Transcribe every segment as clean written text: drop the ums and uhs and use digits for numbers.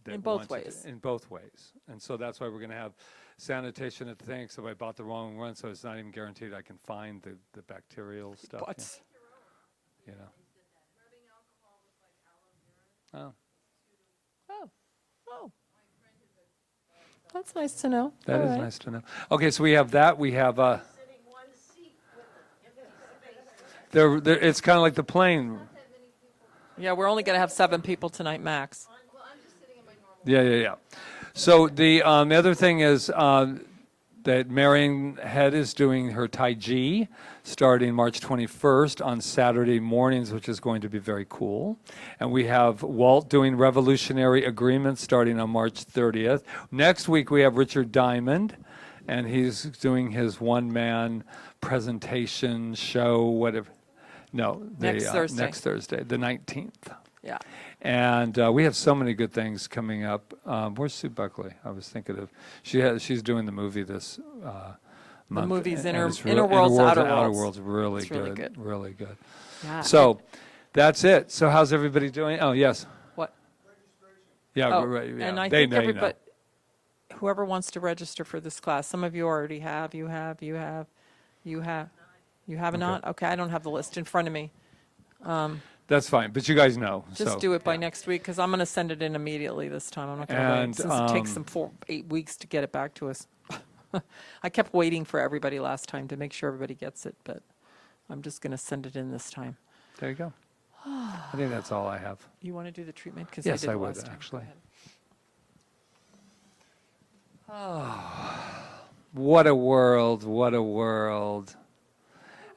that In both want to ways. in both ways. And so that's why we're going to have sanitation at the thing. So I bought the wrong one, so it's not even guaranteed I can find the bacterial stuff. But You know. Oh, oh, oh, that's nice to know. that All is right. nice to know. Okay, so we have that. We have there. It's kind of like the plane. Yeah, we're only going to have 7 people tonight, max. Yeah. So the other thing is that Marion Head is doing her Tai Chi starting March 21st on Saturday mornings, which is going to be very cool. And we have Walt doing Revolutionary Agreements starting on March 30th. Next week we have Richard Diamond, and he's doing his one-man presentation show, whatever. No, Next Thursday. Next Thursday, the 19th. Yeah. And we have so many good things coming up. Where's Sue Buckley? I was thinking of she's doing the movie this month. The movie's and Inner it's Worlds, Outer and Outer Worlds. Worlds, really It's good, really good. Yeah. So that's it. So how's everybody doing? Oh yes. What? Yeah. Oh, Right, yeah. and I they think know. everybody, whoever wants to register for this class, some of you already have, you have not? Okay, I don't have the list in front of me. That's fine, but you guys know. Just so, do it by yeah. next week, because I'm going to send it in immediately this time. I'm not going to wait, And, since it takes them 8 weeks to get it back to us. I kept waiting for everybody last time to make sure everybody gets it, but I'm just going to send it in this time. There you go. I think that's all I have. You want to do the treatment? Because Yes, did I it would last time. actually. What a world, what a world.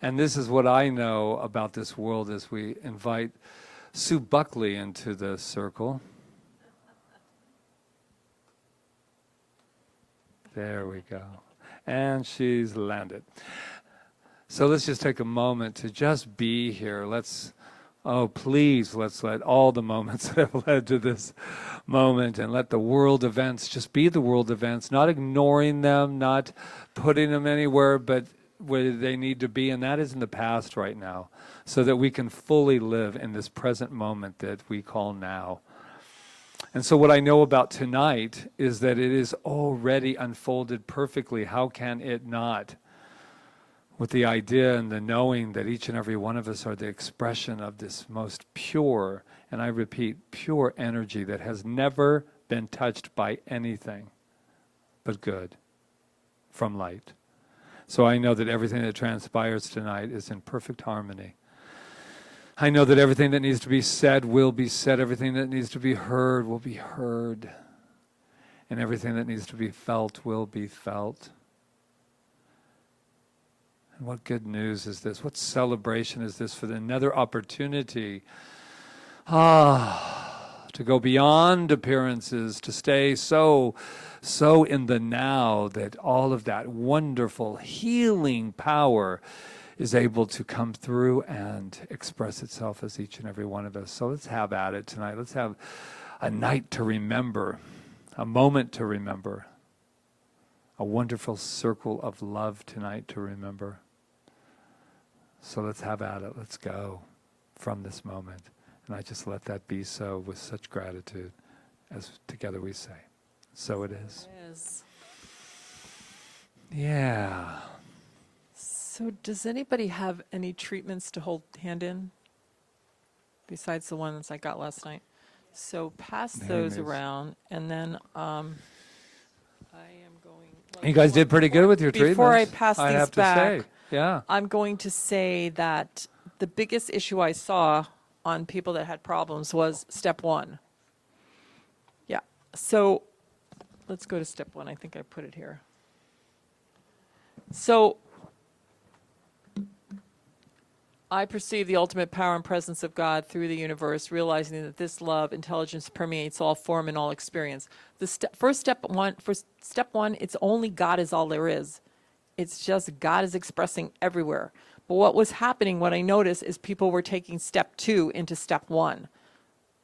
And this is what I know about this world as we invite Sue Buckley into the circle. There we go. And she's landed. So let's just take a moment to just be here. Please, let's let all the moments that have led to this moment and let the world events just be the world events, not ignoring them, not putting them anywhere but where they need to be, and that is in the past right now, so that we can fully live in this present moment that we call now. And so what I know about tonight is that it is already unfolded perfectly. How can it not? With the idea and the knowing that each and every one of us are the expression of this most pure, and I repeat, pure energy that has never been touched by anything but good from light. So I know that everything that transpires tonight is in perfect harmony. I know that everything that needs to be said will be said, everything that needs to be heard will be heard, and everything that needs to be felt will be felt. And what good news is this? What celebration is this for another opportunity to go beyond appearances, to stay so in the now that all of that wonderful healing power is able to come through and express itself as each and every one of us. So let's have at it tonight. Let's have a night to remember, a moment to remember, a wonderful circle of love tonight to remember. So let's have at it. Let's go from this moment. And I just let that be so with such gratitude as together we say. So it is. It is. Yeah. So does anybody have any treatments to hold hand in besides the ones I got last night? So pass those around, and then I am going... You guys did pretty good with your treatments. Before I pass I these have back, to say. Yeah. I'm going to say that the biggest issue I saw on people that had problems was step 1. Yeah. So let's go to step 1. I think I put it here. So I perceive the ultimate power and presence of God through the universe, realizing that this love, intelligence permeates all form and all experience. The step one, it's only God is all there is. It's just God is expressing everywhere. But what was happening, what I noticed, is people were taking step 2 into step 1.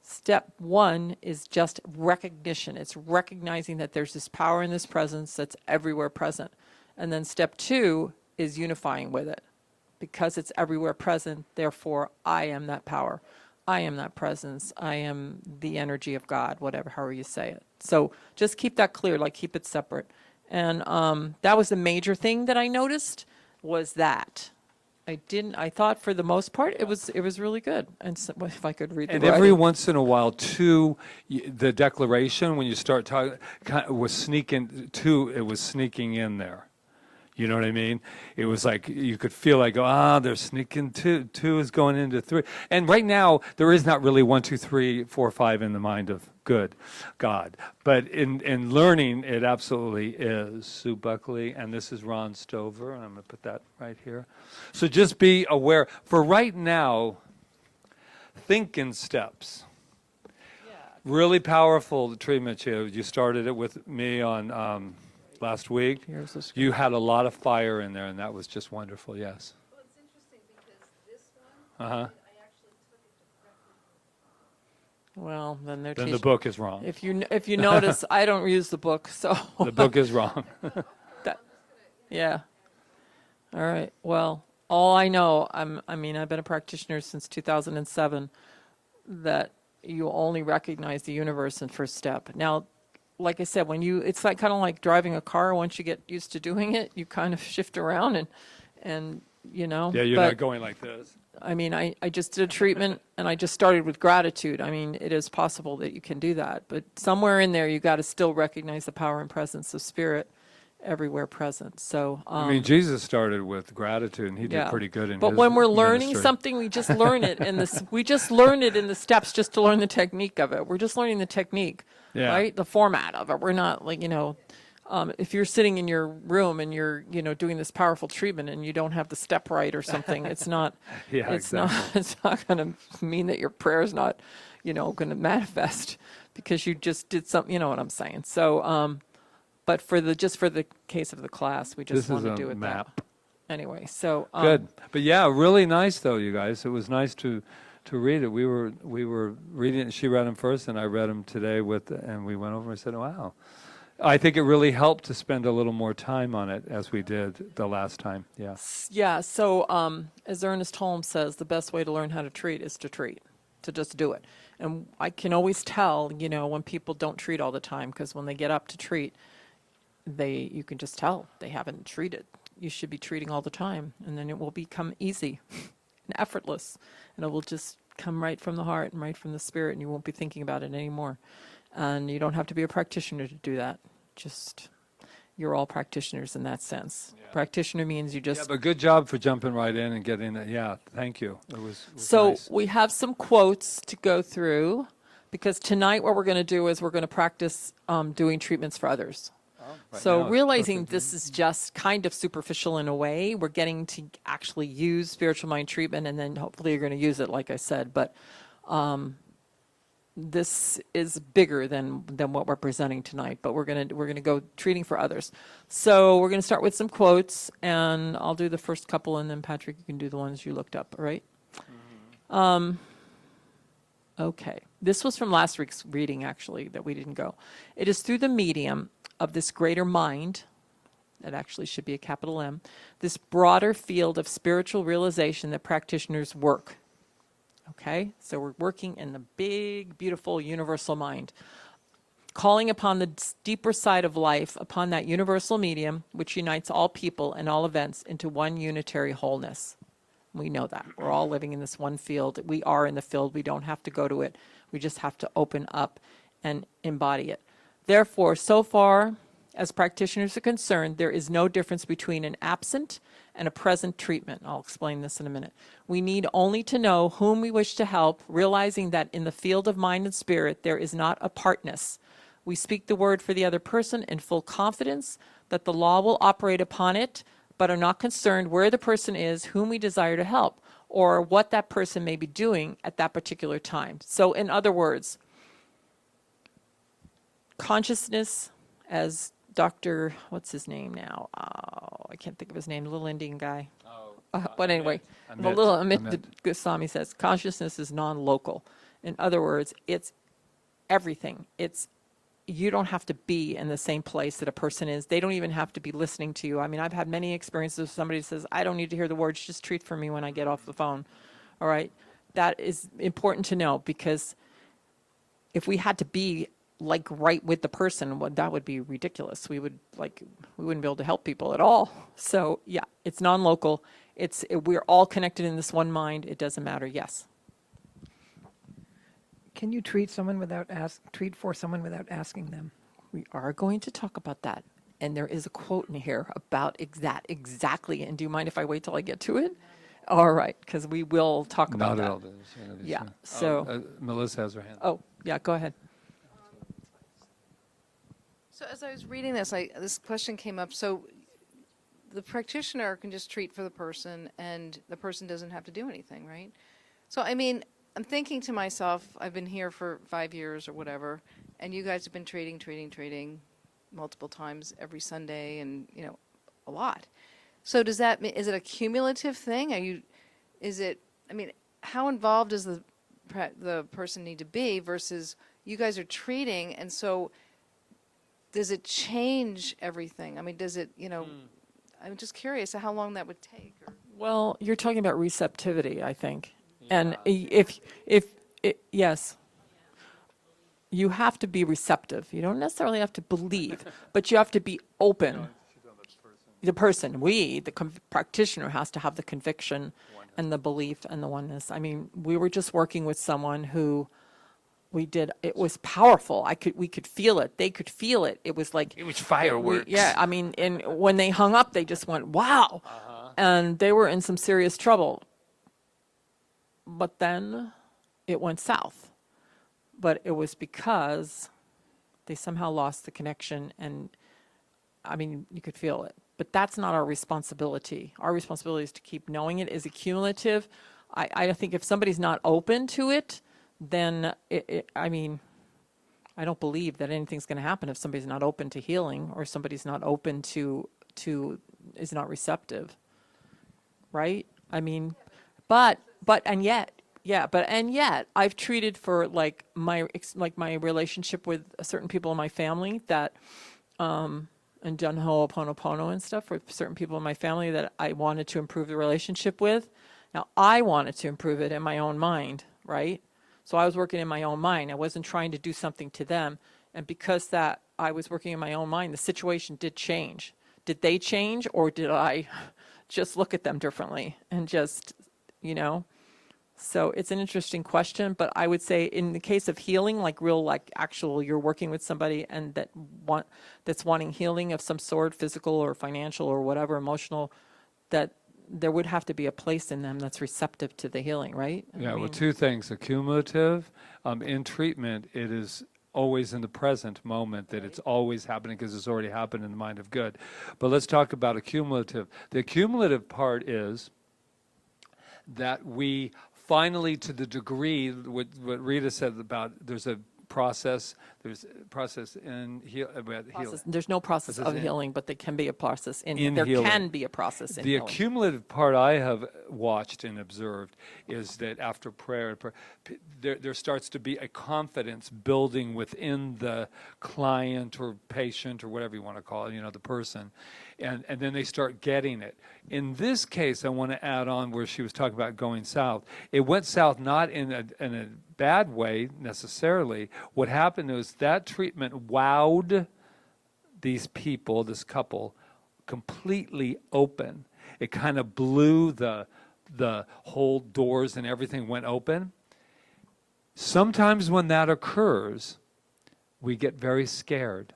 Step 1 is just recognition. It's recognizing that there's this power in this presence that's everywhere present. And then step 2 is unifying with it. Because it's everywhere present, therefore I am that power. I am that presence. I am the energy of God, whatever, however you say it. So just keep that clear, like keep it separate. And that was the major thing that I noticed was that. I thought for the most part it was really good. And so, well, if I could read the And writing. every once in a while, too, the declaration, when you start talking, was sneaking, too, it was sneaking in there. You know what I mean? It was like you could feel like, they're sneaking two. Two is going into three. And right now, there is not really 1, 2, 3, 4, 5 in the mind of God. But in learning, it absolutely is. Sue Buckley, and this is Ron Stover, and I'm going to put that right here. So just be aware. For right now, think in steps. Really powerful treatment. You started it with me on last week. Here's the You had a lot of fire in there, and that was just wonderful. Yes. Well, it's interesting because this one, Uh huh. I actually took it directly. Well, then they're Then the teaching. book is wrong. If you notice, I don't use the book, so The book is wrong. yeah. All right. Well, all I know, I've been a practitioner since 2007. That you only recognize the universe in first step. Now, like I said, it's like kind of like driving a car. Once you get used to doing it, you kind of shift around and you know. Yeah, you're but, not going like this. I just did a treatment and I just started with gratitude. It is possible that you can do that, but somewhere in there you got to still recognize the power and presence of spirit everywhere present. So Jesus started with gratitude, and he did pretty good in but his when we're learning ministry. something, we just learn it we just learn it in the steps just to learn the technique of it. We're just learning the technique, right? The format of it. We're not like, if you're sitting in your room and you're, doing this powerful treatment and you don't have the step right or something, it's not, it's not going to mean that your prayer is not, going to manifest because you just did something, you know what I'm saying? So, but for the case of the class, we just This want is to a do it map. that. Anyway, so Good. But yeah, really nice though, you guys. It was nice to read it. We were reading it. She read them first, and I read them today and we went over and said, "Wow." I think it really helped to spend a little more time on it as we did the last time. Yeah. Yeah, so as Ernest Holmes says, the best way to learn how to treat is to just do it. And I can always tell, when people don't treat all the time, because when they get up to treat, you can just tell they haven't treated. You should be treating all the time, and then it will become easy and effortless, and it will just come right from the heart and right from the spirit, and you won't be thinking about it anymore. And you don't have to be a practitioner to do that. You're all practitioners in that sense. Yeah. Practitioner means you just... Yeah, but good job for jumping right in and getting it. Yeah, thank you. It was so nice. We have some quotes to go through, because tonight what we're going to do is we're going to practice doing treatments for others. Right So now it's realizing perfect. this is just kind of superficial in a way, we're getting to actually use spiritual mind treatment, and then hopefully you're going to use it, like I said. But this is bigger than what we're presenting tonight. But we're gonna go treating for others. So we're going to start with some quotes, and I'll do the first couple, and then Patrick, you can do the ones you looked up. All right? Mm-hmm. Okay. This was from last week's reading, actually, that we didn't go. It is through the medium of this greater mind, that actually should be a capital M, this broader field of spiritual realization that practitioners work. Okay? So we're working in the big, beautiful, universal mind, calling upon the deeper side of life, upon that universal medium, which unites all people and all events into one unitary wholeness. We know that. We're all living in this one field. We are in the field. We don't have to go to it. We just have to open up and embody it. Therefore, so far as practitioners are concerned, there is no difference between an absent and a present treatment. I'll explain this in a minute. We need only to know whom we wish to help, realizing that in the field of mind and spirit, there is not apartness. We speak the word for the other person in full confidence that the law will operate upon it, but are not concerned where the person is whom we desire to help, or what that person may be doing at that particular time. So in other words, consciousness, as Dr. what's his name now? Oh, I can't think of his name, the little Indian guy. But anyway, the little Amit Goswami says, consciousness is non-local. In other words, it's everything. You don't have to be in the same place that a person is. They don't even have to be listening to you. I've had many experiences with somebody who says, I don't need to hear the words, just treat for me when I get off the phone. All right? that is important to know, because if we had to be like right with the person, well, that would be ridiculous. We wouldn't be able to help people at all. So yeah, it's non-local. We're all connected in this one mind. It doesn't matter. Yes. Can you treat for someone without asking them? We are going to talk about that. And there is a quote in here about exactly. And do you mind if I wait till I get to it? All right, because we will talk about Not that. at all. Yeah, so- Melissa has her hand. Oh, yeah, go ahead. So as I was reading this, this question came up. So the practitioner can just treat for the person, and the person doesn't have to do anything, right? So, I mean, I'm thinking to myself, I've been here for 5 years or whatever, and you guys have been trading multiple times every Sunday, and, you know, a lot. So does that mean, is it a cumulative thing? I mean, how involved does the person need to be versus you guys are treating, and so does it change everything? I mean, does it, you know, I'm just curious how long that would take. Well, you're talking about receptivity, I think. And yes, you have to be receptive. You don't necessarily have to believe, but you have to be open. The person, the practitioner, has to have the conviction and the belief and the oneness. I mean, we were just working with someone who it was powerful. We could feel it. They could feel it. It was like, It was fireworks. yeah, I mean, and when they hung up, they just went, wow. And they were in some serious trouble. But then it went south. But it was because they somehow lost the connection, and I mean, you could feel it. But that's not our responsibility. Our responsibility is to keep knowing it. Is it cumulative? I think if somebody's not open to it, then I mean, I don't believe that anything's going to happen if somebody's not open to healing, or somebody's not open is not receptive, right? I mean, and yet I've treated for like my relationship with certain people in my family that and done Ho'oponopono and stuff for certain people in my family that I wanted to improve the relationship with. Now I wanted to improve it in my own mind, right? So I was working in my own mind. I wasn't trying to do something to them. And because that I was working in my own mind, the situation did change. Did they change, or did I just look at them differently and just, you know? So it's an interesting question, but I would say in the case of healing, you're working with somebody and that's wanting healing of some sort, physical or financial or whatever, emotional, that there would have to be a place in them that's receptive to the healing, right? Yeah, well, two things. Accumulative, in treatment, it is always in the present moment that it's always happening because it's already happened in the mind of good. But let's talk about accumulative. The accumulative part is that we finally, to the degree, what Rita said about there's a process in healing. There's no process of healing, but there can be a process in healing. There can be a process in healing. The accumulative part I have watched and observed is that after prayer, there starts to be a confidence building within the client or patient or whatever you want to call it, the person. And then they start getting it. In this case, I want to add on where she was talking about going south. It went south not in a bad way necessarily. What happened was that treatment wowed these people, this couple, completely open. It kind of blew the whole doors and everything went open. Sometimes when that occurs, we get very scared.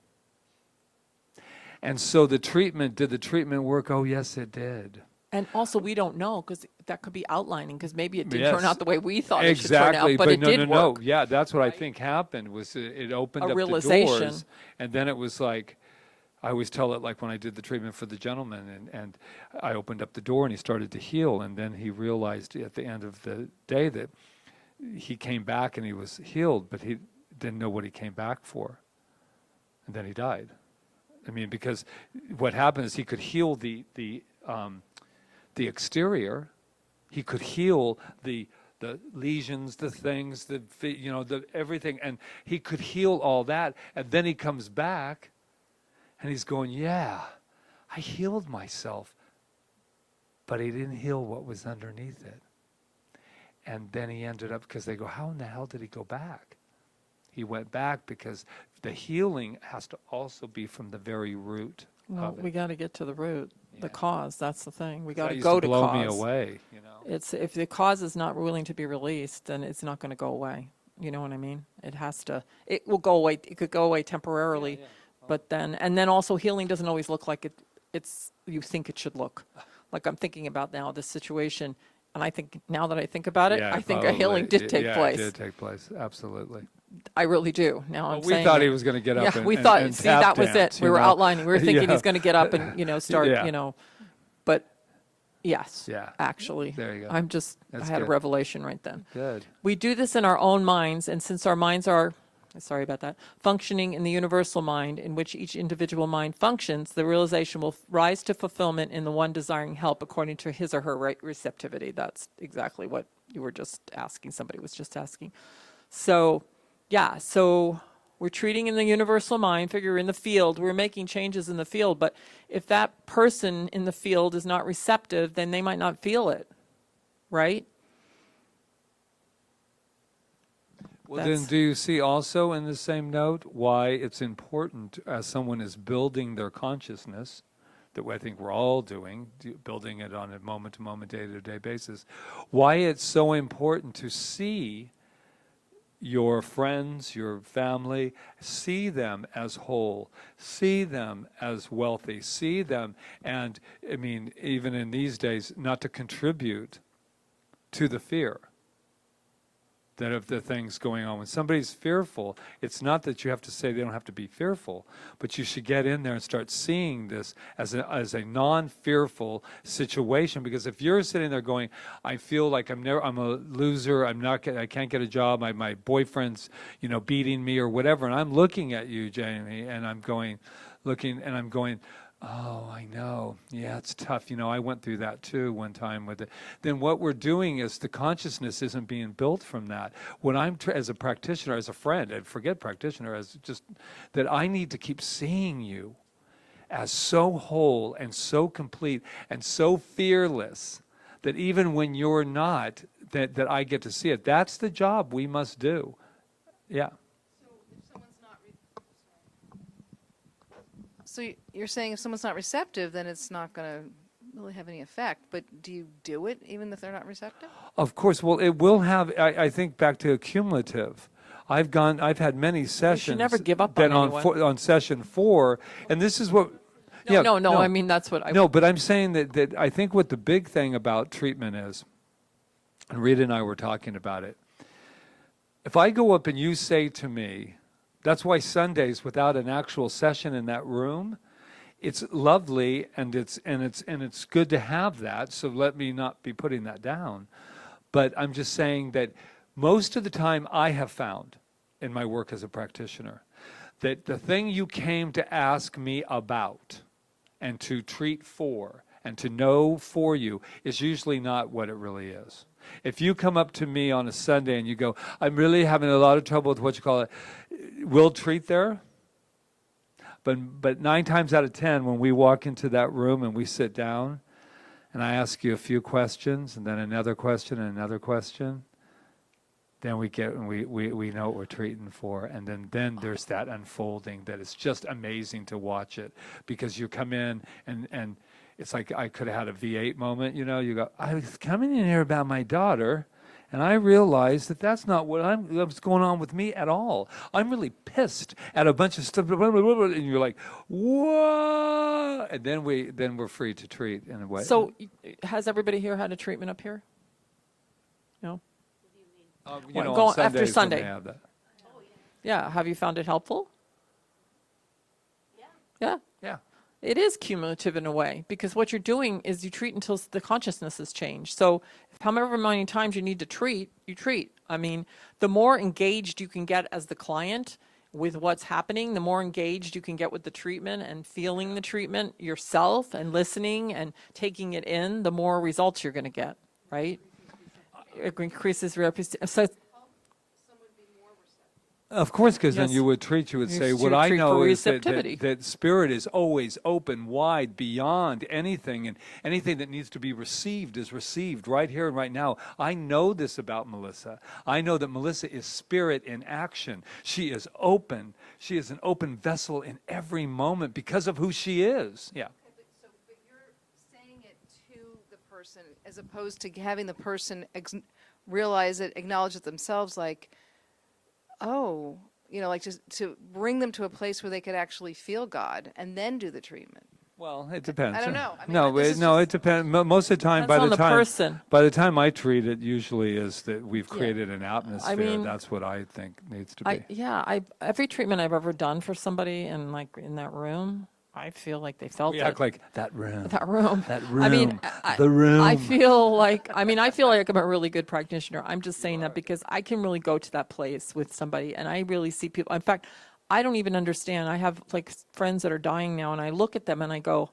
And so did the treatment work? Oh, yes, it did. And also, we don't know, because that could be outlining, because maybe it didn't Yes. turn out the way we thought it should turn out, but it did work. No. Yeah, that's what I think happened, was it opened A up realization. the doors. And then it was like, I always tell it like when I did the treatment for the gentleman, and I opened up the door and he started to heal. And then he realized at the end of the day that he came back and he was healed, but he didn't know what he came back for. And then he died. I mean, because what happened is he could heal the exterior, he could heal the lesions, the things, the everything, and he could heal all that. And then he comes back, and he's going, "Yeah, I healed myself," but he didn't heal what was underneath it. And then he ended up, because they go, how in the hell did he go back? He went back because the healing has to also be from the very root Well, of it. we got to get to the root, the Yeah. cause. That's the thing. We got That to used go to blow cause. me away, you know. It's if the cause is not willing to be released, then it's not going to go away. You know what I mean? It has to. It will go away. It could go away temporarily, but then also healing doesn't always look like it's you think it should look. Like I'm thinking about now this situation, and I think now that I think about it, Yeah, I think a healing did take place. Yeah, it did take place. Absolutely. I really do. Now Well, I'm we saying thot it. he was going to get up Yeah, and we and- thought. and See, tap that was dance, it. We you were know? outlining. We were thinking Yeah. he's going to get up and start. Yeah. But yes. Yeah. Actually, There you go. I That's had a good. revelation right then. Good. We do this in our own minds, and since our minds are, sorry about that, functioning in the universal mind in which each individual mind functions, the realization will rise to fulfillment in the one desiring help according to his or her receptivity. That's exactly what you were just asking. Somebody was just asking. So, yeah, so we're treating in the universal mind, figure in the field, we're making changes in the field, but if that person in the field is not receptive, then they might not feel it, right? Well, then That's- do you see also in the same note why it's important as someone is building their consciousness, that I think we're all doing, building it on a moment-to-moment, day-to-day basis, why it's so important to see your friends, your family, see them as whole, see them as wealthy, see them, and I mean, even in these days, not to contribute to the fear that of the things going on. When somebody's fearful, it's not that you have to say they don't have to be fearful, but you should get in there and start seeing this as a non-fearful situation. Because if you're sitting there going, I feel like I'm a loser, I can't get a job, my boyfriend's, beating me or whatever, and I'm looking at you, Jamie, and I'm going, oh, I know. Yeah, it's tough. I went through that too one time with it. Then what we're doing is the consciousness isn't being built from that. When I'm, as a practitioner, as a friend, and forget practitioner, as just that I need to keep seeing you as so whole and so complete and so fearless that even when you're not, that I get to see it. That's the job we must do. Yeah. So you're saying if someone's not receptive, then it's not going to really have any effect. But do you do it even if they're not receptive? Of course. Well, it will have. I think back to cumulative. I've had many sessions. never give up been on anyone. on session 4, and this is what. No, I mean, that's what I... No, but I'm saying that I think what the big thing about treatment is, and Rita and I were talking about it. If I go up and you say to me, that's why Sundays without an actual session in that room, it's lovely and it's good to have that. So let me not be putting that down. But I'm just saying that most of the time I have found in my work as a practitioner that the thing you came to ask me about and to treat for and to know for you is usually not what it really is. If you come up to me on a Sunday and you go, I'm really having a lot of trouble with what you call it, we'll treat there. But 9 times out of 10, when we walk into that room and we sit down and I ask you a few questions and then another question and another question, then we know what we're treating for. And then there's that unfolding that is just amazing to watch it, because you come in and it's like I could have had a V8 moment, you go, I was coming in here about my daughter, and I realized that that's not what's going on with me at all. I'm really pissed at a bunch of stuff, and you're like, whoa, and then we're free to treat in a way. So has everybody here had a treatment up here? No? on go Sundays after when Sunday. they have that. Yeah, have you found it helpful? Yeah. Yeah. It is cumulative in a way, because what you're doing is you treat until the consciousness has changed. So however many times you need to treat, you treat. I mean, the more engaged you can get as the client with what's happening, the more engaged you can get with the treatment and feeling the treatment yourself and listening and taking it in, the more results you're going to get, right? It increases representation. So Of course, because then Yes. you would say, You what should I treat know for is that, receptivity. that spirit is always open, wide, beyond anything, and anything that needs to be received is received right here and right now. I know this about Melissa. I know that Melissa is spirit in action. She is open. She is an open vessel in every moment because of who she is. Yeah. But you're saying it to the person as opposed to having the person realize it, acknowledge it themselves, like, oh, like just to bring them to a place where they could actually feel God and then do the treatment. Well, it depends. I don't know. I mean, No, this is no, just- it depends. Most of the time, Depends on the person. by the time I treat it, usually is that we've Yeah. created an atmosphere. mean, That's what I think needs to be. Every treatment I've ever done for somebody in that room, I feel like they felt We it. act like that room. That room. That I mean, room. The room. I feel like I'm a really good practitioner. I'm just saying that because I can really go to that place with somebody, and I really see people. In fact, I don't even understand. I have like friends that are dying now, and I look at them and I go,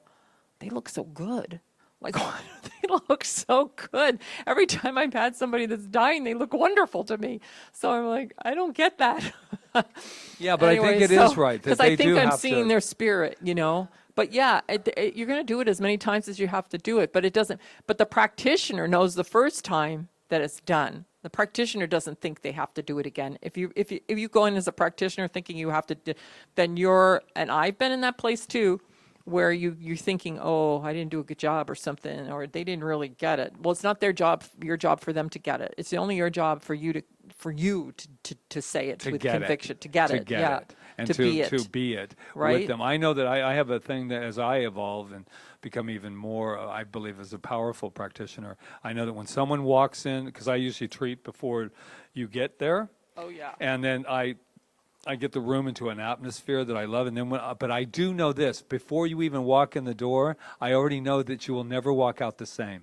they look so good. Like, why do they look so good? Every time I've had somebody that's dying, they look wonderful to me. So I'm like, I don't get that. Yeah, but Anyway, I think it is right. Because I think I'm seeing their spirit, But yeah, you're going to do it as many times as you have to do it. But it doesn't. But the practitioner knows the first time that it's done. The practitioner doesn't think they have to do it again. If you go in as a practitioner thinking you have to, then and I've been in that place too, where you're thinking, oh, I didn't do a good job or something, or they didn't really get it. Well, it's not their job, your job for them to get it. It's only your job for you to say it with conviction, to get it, and to be it, to be it right? with them. I know that I have a thing that as I evolve and become even more, I believe, as a powerful practitioner, I know that when someone walks in, because I usually treat before you get there. Oh yeah. And then I get the room into an atmosphere that I love, and then but I do know this: before you even walk in the door, I already know that you will never walk out the same.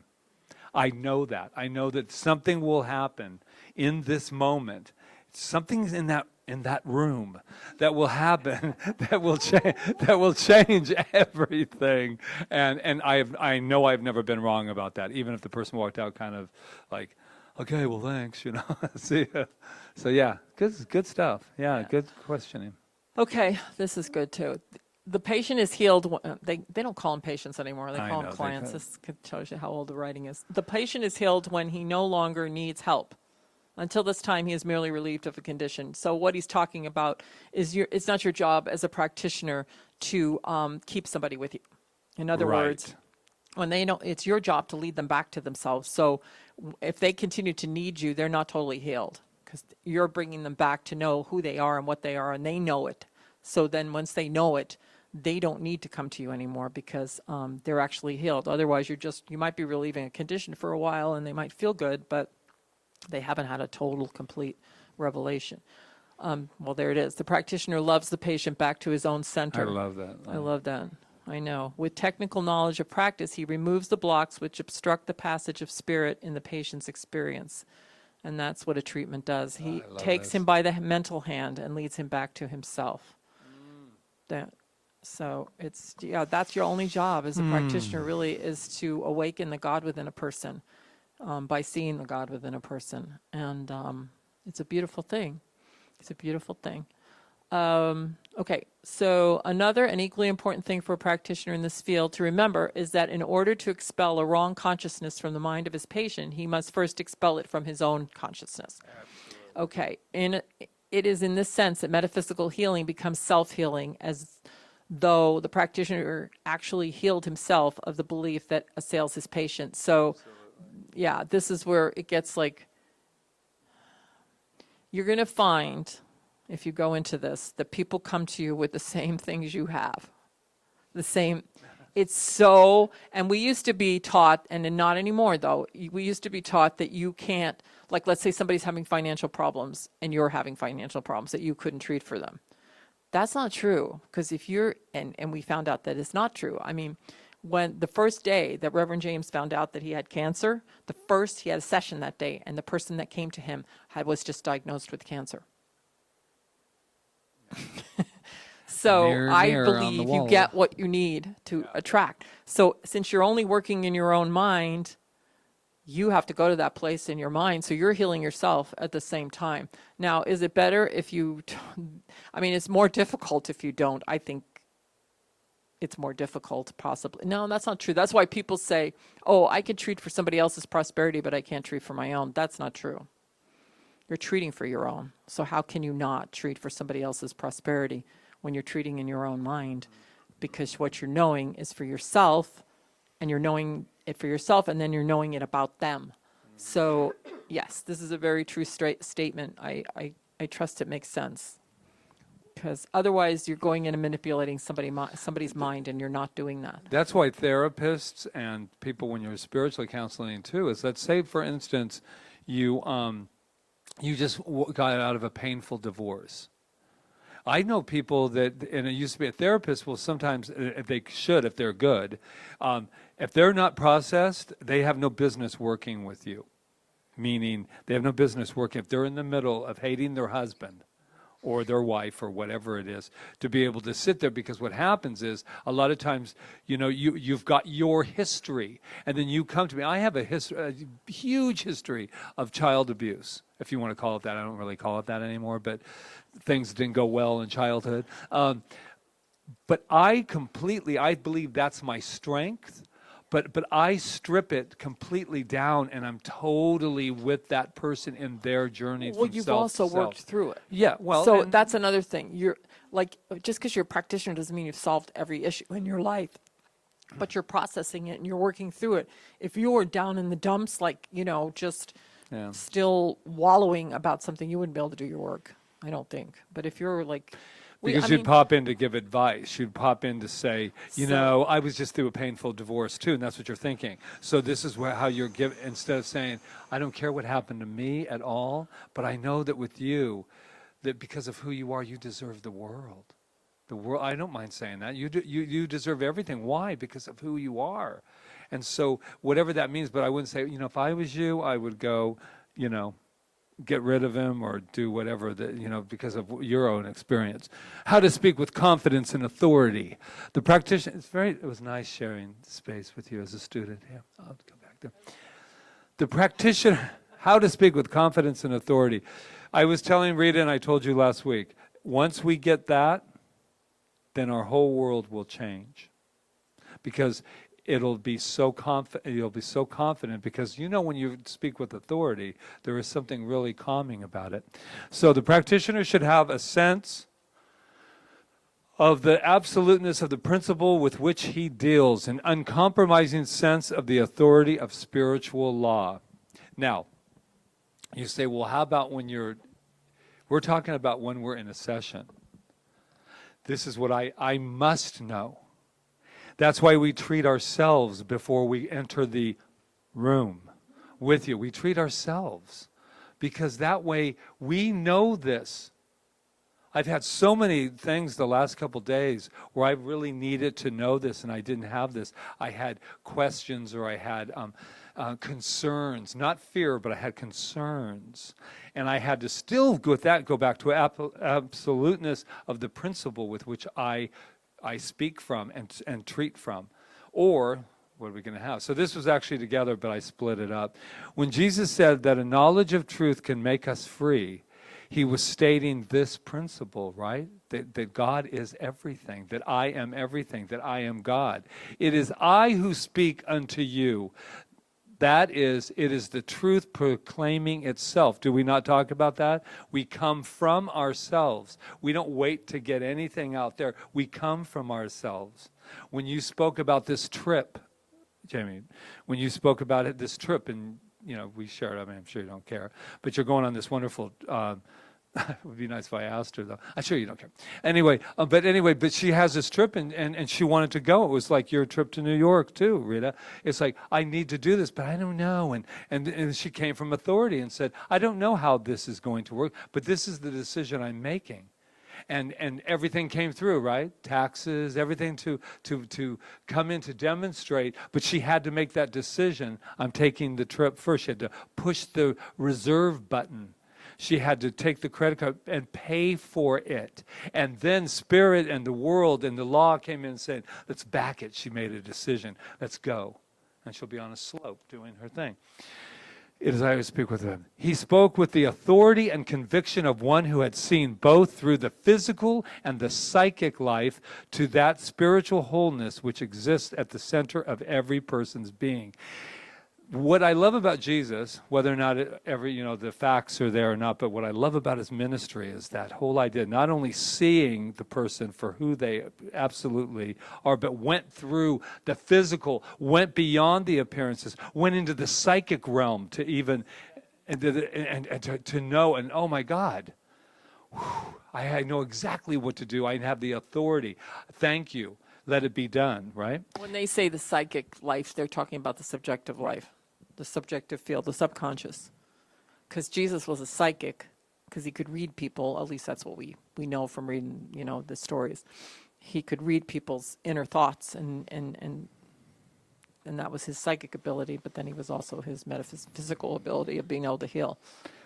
I know that. I know that something will happen in this moment. Something's in that room that will happen that will change everything. And I know I've never been wrong about that, even if the person walked out kind of like, okay, well, thanks, see ya. So yeah, good stuff. Yeah, good questioning. Okay, this is good too. The patient is healed. They don't call them patients anymore. They I call know, them they clients. could. This tells you how old the writing is. The patient is healed when he no longer needs help. Until this time, he is merely relieved of a condition. So what he's talking about is it's not your job as a practitioner to keep somebody with you. In other words, when they know, it's your job to lead them back to themselves. So if they continue to need you, they're not totally healed because you're bringing them back to know who they are and what they are, and they know it. So then once they know it, they don't need to come to you anymore because they're actually healed. Otherwise, you might be relieving a condition for a while and they might feel good, but they haven't had a total, complete revelation. Well, there it is. The practitioner loves the patient back to his own center. I love that. I love that. I know. With technical knowledge of practice, he removes the blocks which obstruct the passage of spirit in the patient's experience. And that's what a treatment does. He takes him by the mental hand and leads him back to himself. So that's your only job as a practitioner, really, is to awaken the God within a person by seeing the God within a person. And it's a beautiful thing. It's a beautiful thing. Okay, so another and equally important thing for a practitioner in this field to remember is that in order to expel a wrong consciousness from the mind of his patient, he must first expel it from his own consciousness. Absolutely. Okay, it is in this sense that metaphysical healing becomes self-healing, as though the practitioner actually healed himself of the belief that assails his patient. So, yeah, this is where it gets like, you're going to find, if you go into this, that people come to you with the same things you have. The same. It's so, and we used to be taught, and not anymore though, we used to be taught that you can't, like let's say somebody's having financial problems and you're having financial problems, that you couldn't treat for them. That's not true, because if you're, and we found out that it's not true. I mean, when the first day that Reverend James found out that he had cancer, he had a session that day, and the person that came to him was just diagnosed with cancer. So Mirror, I mirror on the believe you wall. get what you need to attract. So since you're only working in your own mind, you have to go to that place in your mind. So you're healing yourself at the same time. Now, is it better if you, I mean, it's more difficult if you don't. I think it's more difficult, possibly. No, that's not true. That's why people say, oh, I can treat for somebody else's prosperity, but I can't treat for my own. That's not true. You're treating for your own. So how can you not treat for somebody else's prosperity when you're treating in your own mind? Because what you're knowing is for yourself, and you're knowing it for yourself, and then you're knowing it about them. So yes, this is a very true statement. I trust it makes sense. Because otherwise you're going in and manipulating somebody's mind, and you're not doing that. That's why therapists and people, when you're spiritually counseling too, is let's say, for instance, you just got out of a painful divorce. I know people that, and it used to be a therapist, will sometimes, if they should, if they're good, if they're not processed, they have no business working with you. Meaning they have no business working. If they're in the middle of hating their husband or their wife or whatever it is, to be able to sit there, because what happens is a lot of times, you've got your history, and then you come to me. I have a huge history of child abuse, if you want to call it that. I don't really call it that anymore, but things didn't go well in childhood. But I believe that's my strength. But I strip it completely down, and I'm totally with that person in their journey. Well, you've also worked through it. Yeah, well, so that's another thing. You're like, just because you're a practitioner doesn't mean you've solved every issue in your life, but you're processing it and you're working through it. If you're down in the dumps, like, just still wallowing about something, you wouldn't be able to do your work, I don't think. But if you're like, because you'd pop in to give advice. You'd pop in to say, I was just through a painful divorce too, and that's what you're thinking. So this is how you're giving, instead of saying, I don't care what happened to me at all, but I know that with you, that because of who you are, you deserve the world. The world. I don't mind saying that. You deserve everything. Why? Because of who you are. And so whatever that means, but I wouldn't say, if I was you, I would go, get rid of him or do whatever, because of your own experience. How to speak with confidence and authority. The practitioner, it was nice sharing space with you as a student. Yeah, I'll go back there. The practitioner, how to speak with confidence and authority. I was telling Rita, and I told you last week, once we get that, then our whole world will change. Because you'll be so confident, because when you speak with authority, there is something really calming about it. So the practitioner should have a sense of the absoluteness of the principle with which he deals, an uncompromising sense of the authority of spiritual law. Now, you say, well, how about when we're talking about when we're in a session. This is what I must know. That's why we treat ourselves before we enter the room with you. We treat ourselves, because that way we know this. I've had so many things the last couple days where I really needed to know this, and I didn't have this. I had questions, or I had concerns, not fear, but I had concerns. And I had to still, with that, go back to absoluteness of the principle with which I speak from and treat from. Or, what are we going to have? So this was actually together, but I split it up. When Jesus said that a knowledge of truth can make us free, he was stating this principle, right? That God is everything, that I am everything, that I am God. It is I who speak unto you. That is, it is the truth proclaiming itself. Do we not talk about that? We come from ourselves. We don't wait to get anything out there. We come from ourselves. When you spoke about this trip, Jamie, when you spoke about it, this trip, and we shared, I'm sure you don't care, but you're going on this wonderful, it would be nice if I asked her, though. I'm sure you don't care. Anyway, but she has this trip, and she wanted to go. It was like your trip to New York, too, Rita. It's like, I need to do this, but I don't know. And she came from authority and said, I don't know how this is going to work, but this is the decision I'm making. And everything came through, right? Taxes, everything to come in to demonstrate. But she had to make that decision. I'm taking the trip first. She had to push the reserve button. She had to take the credit card and pay for it. And then Spirit and the world and the law came in and said, let's back it. She made a decision. Let's go. and she'll be on a slope doing her thing. It is I who speak with him. He spoke with the authority and conviction of one who had seen both through the physical and the psychic life to that spiritual wholeness which exists at the center of every person's being. What I love about Jesus, whether or not the facts are there or not, but what I love about his ministry is that whole idea, not only seeing the person for who they absolutely are, but went through the physical, went beyond the appearances, went into the psychic realm to even, and to know, and oh my God, I know exactly what to do. I have the authority. Thank you. Let it be done, right? When they say the psychic life, they're talking about the subjective life, the subjective field, the subconscious. Because Jesus was a psychic, because he could read people, at least that's what we know from reading, the stories. He could read people's inner thoughts, and that was his psychic ability, but then he was also his metaphysical ability of being able to heal.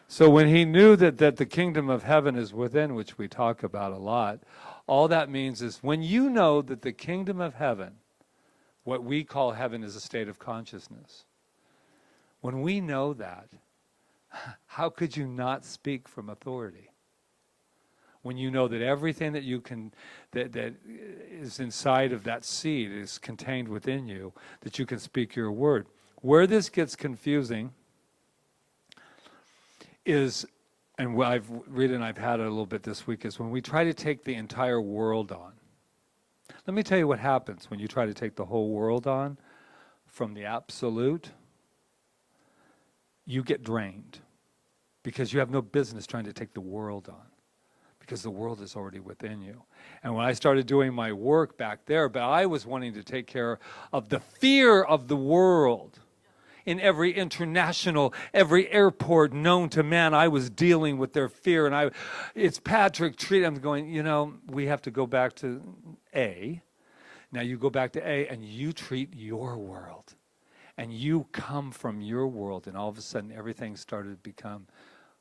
So when he knew that the kingdom of heaven is within, which we talk about a lot, all that means is when you know that the kingdom of heaven, what we call heaven, is a state of consciousness. When we know that, how could you not speak from authority? When you know that everything that you can, that is inside of that seed is contained within you, that you can speak your word. Where this gets confusing is, and what Rita and I've had it a little bit this week, is when we try to take the entire world on. Let me tell you what happens when you try to take the whole world on from the absolute. You get drained because you have no business trying to take the world on, because the world is already within you. And when I started doing my work back there, but I was wanting to take care of the fear of the world. In every every airport known to man, I was dealing with their fear. And it's Patrick treat. I'm going, we have to go back to A. Now you go back to A and you treat your world. And you come from your world, and all of a sudden everything started to become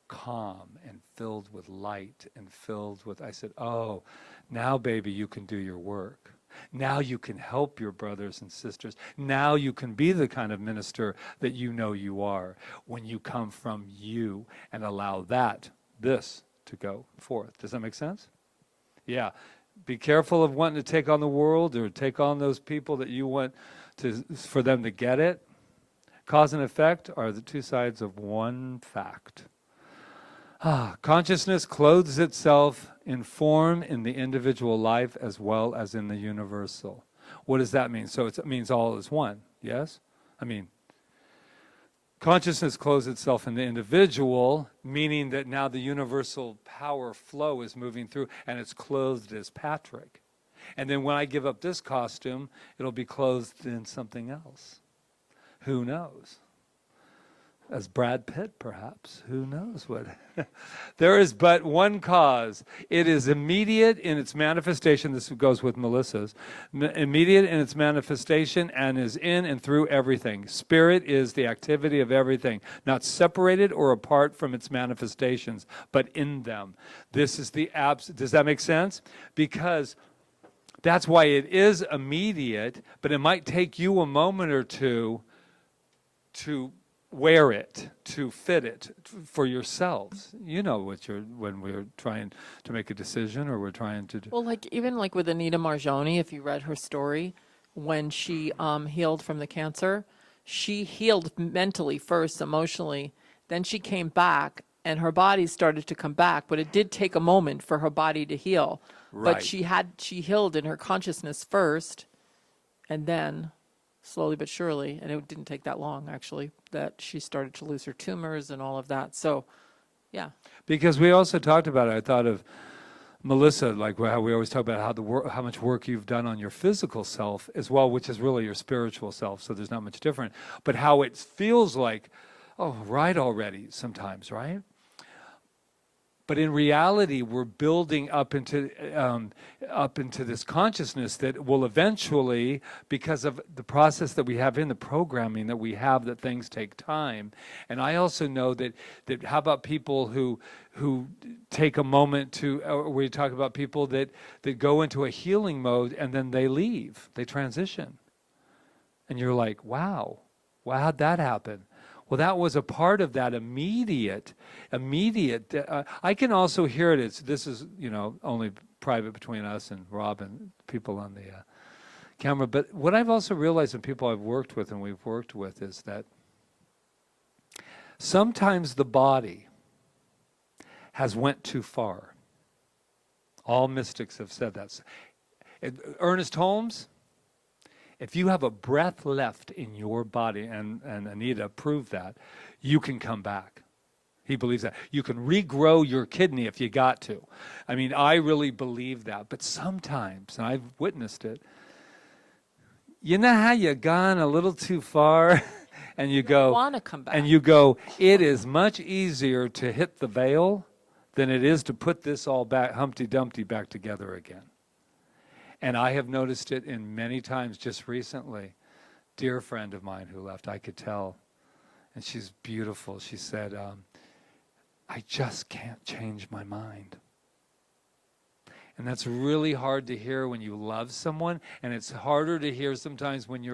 calm and filled with light and filled with, I said, oh, now baby, you can do your work. Now you can help your brothers and sisters. Now you can be the kind of minister that you know you are when you come from you and allow this to go forth. Does that make sense? Yeah. Be careful of wanting to take on the world or take on those people that you want for them to get it. Cause and effect are the two sides of one fact. Consciousness clothes itself in form in the individual life as well as in the universal. What does that mean? So it means all is one, yes? Consciousness clothes itself in the individual, meaning that now the universal power flow is moving through, and it's clothed as Patrick. And then when I give up this costume, it'll be clothed in something else. Who knows? As Brad Pitt, perhaps. Who knows what? There is but one cause. It is immediate in its manifestation. This goes with Melissa's. Immediate in its manifestation and is in and through everything. Spirit is the activity of everything, not separated or apart from its manifestations, but in them. This is the Does that make sense? Because that's why it is immediate, but it might take you a moment or two to wear it, to fit it for yourselves. You know when we're trying to make a decision or we're trying to do. Well, even with Anita Marjoni, if you read her story, when she healed from the cancer, she healed mentally first, emotionally, then she came back and her body started to come back, but it did take a moment for her body to heal. Right. But she healed in her consciousness first, and then slowly but surely, and it didn't take that long actually, that she started to lose her tumors and all of that. So, yeah. Because we also talked about it, I thought of Melissa, how we always talk about how much work you've done on your physical self as well, which is really your spiritual self, so there's not much different. But how it feels like, oh, right already sometimes, right? But in reality, we're building up into this consciousness that will eventually, because of the process that we have in the programming that we have, that things take time. And I also know that how about people who take a moment to, we talk about people that go into a healing mode and then they leave, they transition. And you're like, wow, Well, how'd that happen? Well, that was a part of that immediate. I can also hear it. This is, only private between us and Rob and people on the camera. But what I've also realized in people I've worked with and we've worked with is that sometimes the body has went too far. All mystics have said that. Ernest Holmes, if you have a breath left in your body, and Anita proved that, you can come back. He believes that. You can regrow your kidney if you got to. I mean, I really believe that. But sometimes, and I've witnessed it, you know how you've gone a little too far and you go, want to come back. and you go, it is much easier to hit the veil than it is to put this all back, Humpty Dumpty, back together again. And I have noticed it in many times just recently. Dear friend of mine who left, I could tell, and she's beautiful. She said, I just can't change my mind. And that's really hard to hear when you love someone, and it's harder to hear sometimes when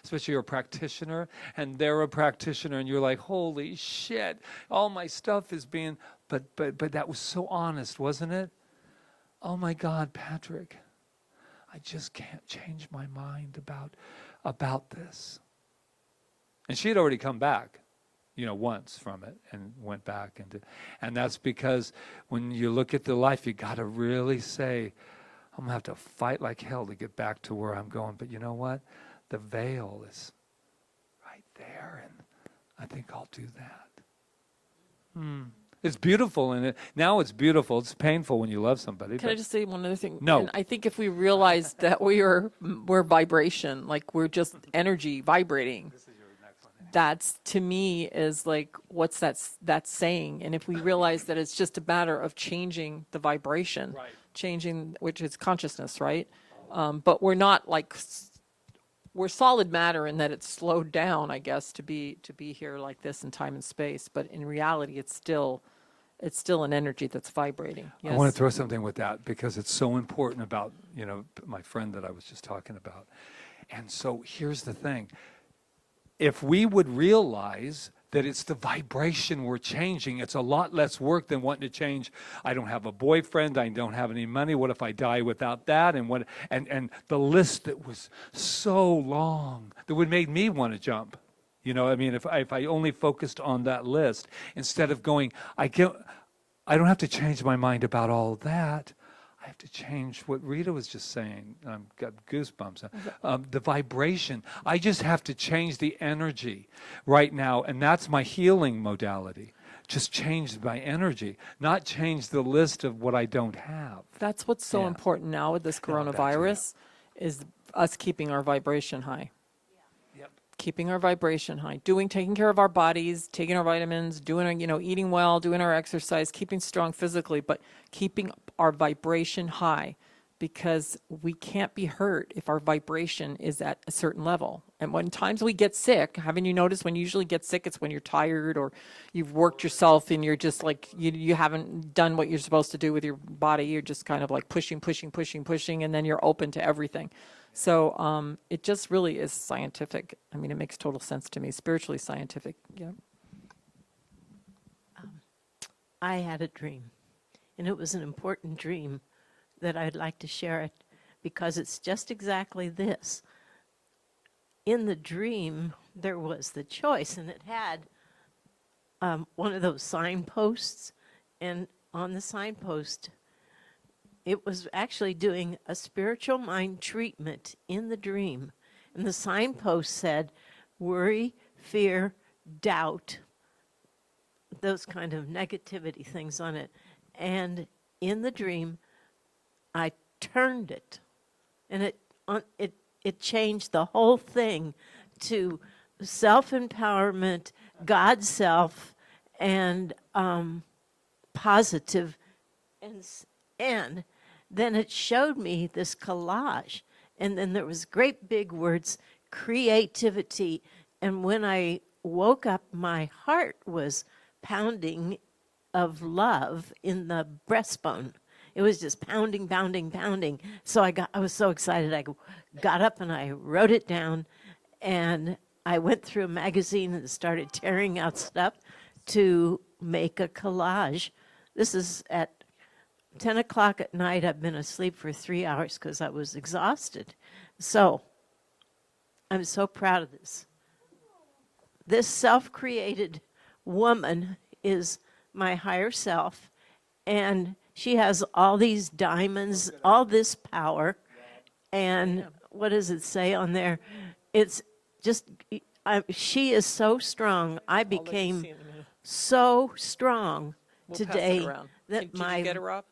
especially you're a practitioner, and they're a practitioner, and you're like, holy shit, all my stuff is being, but that was so honest, wasn't it? Oh my God, Patrick, I just can't change my mind about this. And she had already come back, once from it and went back. And that's because when you look at the life, you got to really say, I'm going to have to fight like hell to get back to where I'm going. But you know what? The veil is right there, and I think I'll do that. It's beautiful, and now it's beautiful. It's painful when you love somebody. Can I just say one other thing? No. And I think if we realize that we're vibration, like we're just energy vibrating, that's, to me, is like, what's that's saying? And if we realize that it's just a matter of changing the vibration, Right. changing, which is consciousness, right? But we're not like, we're solid matter in that it's slowed down, I guess, to be here like this in time and space. But in reality, it's still an energy that's vibrating. Yes? I want to throw something with that because it's so important about, my friend that I was just talking about. And so here's the thing. If we would realize that it's the vibration we're changing, it's a lot less work than wanting to change. I don't have a boyfriend. I don't have any money. What if I die without that? And the list that was so long that would make me want to jump. If I only focused on that list instead of going, I don't have to change my mind about all of that. I have to change what Rita was just saying. I've got goosebumps. The vibration. I just have to change the energy right now, and that's my healing modality. Just change my energy, not change the list of what I don't have. That's what's so Yeah. important now with this Oh, that's coronavirus, is us keeping our vibration high. Yep. Keeping our vibration high, taking care of our bodies, taking our vitamins, doing, eating well, doing our exercise, keeping strong physically, but keeping our vibration high, because we can't be hurt if our vibration is at a certain level. And when times we get sick, haven't you noticed when you usually get sick, it's when you're tired or you've worked yourself and you're just like, you haven't done what you're supposed to do with your body. You're just kind of like pushing, and then you're open to everything. So it just really is scientific. I mean, it makes total sense to me, spiritually scientific. Yeah. I had a dream, and it was an important dream that I'd like to share it because it's just exactly this. In the dream, there was the choice, and it had one of those signposts, and on the signpost, it was actually doing a spiritual mind treatment in the dream. And the signpost said, worry, fear, doubt, those kind of negativity things on it. And in the dream, I turned it, and it changed the whole thing to self-empowerment, God's self, and positive. And then it showed me this collage, and then there was great big words, creativity. And when I woke up, my heart was pounding of love in the breastbone. It was just pounding, pounding, pounding. So I was so excited. I got up and I wrote it down, and I went through a magazine and started tearing out stuff to make a collage. This is at 10 o'clock at night. I've been asleep for 3 hours because I was exhausted. So I'm so proud of this. This self-created woman is my higher self, and she has all these diamonds, all this power, and what does it say on there? It's just, she is so strong. I became so strong today that Did you my get it, Rob?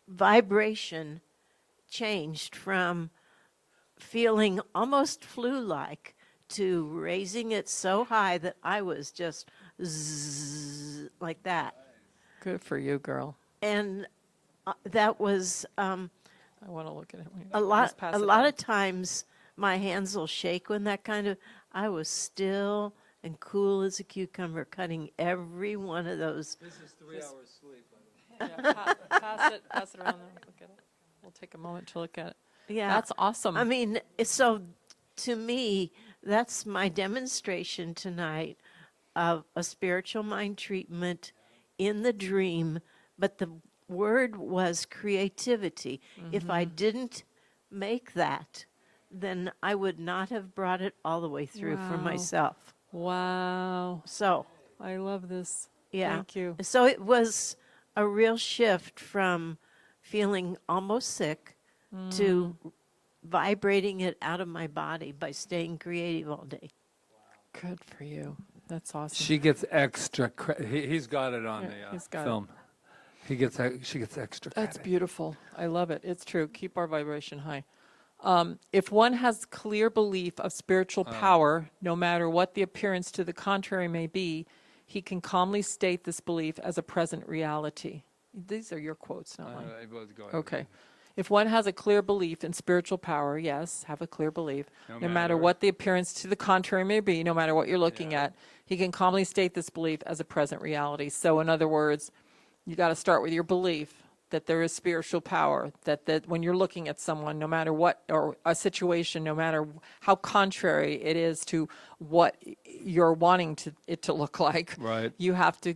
vibration changed from feeling almost flu-like to raising it so high that I was just zzz, like that. Good for you, girl. And that was I want to look at it. a lot of times my hands will shake when that kind of, I was still and cool as a cucumber cutting every one of those. This is 3 hours sleep. Pass it around there. Look at it. We'll take a moment to look at it. Yeah. That's awesome. I mean, so to me, that's my demonstration tonight of a spiritual mind treatment in the dream, but the word was creativity. If I didn't make that, then I would not have brought it all the way through for Wow. myself. Wow. So, I love this. yeah. Thank you. So it was a real shift from feeling almost sick to vibrating it out of my body by staying creative all day. Good for you. That's awesome. She gets extra credit. He's got it on Yeah, the he's got it. film. She gets extra credit. That's beautiful. I love it. It's true. Keep our vibration high. If one has clear belief of spiritual power, no matter what the appearance to the contrary may be, he can calmly state this belief as a present reality. These are your quotes, not mine. Go ahead. Okay. If one has a clear belief in spiritual power, yes, have a clear belief, No no matter matter- what the appearance to the contrary may be, no matter what you're looking at, he can calmly state this belief as a present reality. So in other words, you got to start with your belief that there is spiritual power, that when you're looking at someone, no matter what, or a situation, no matter how contrary it is to what you're wanting it to look like, Right. you have to,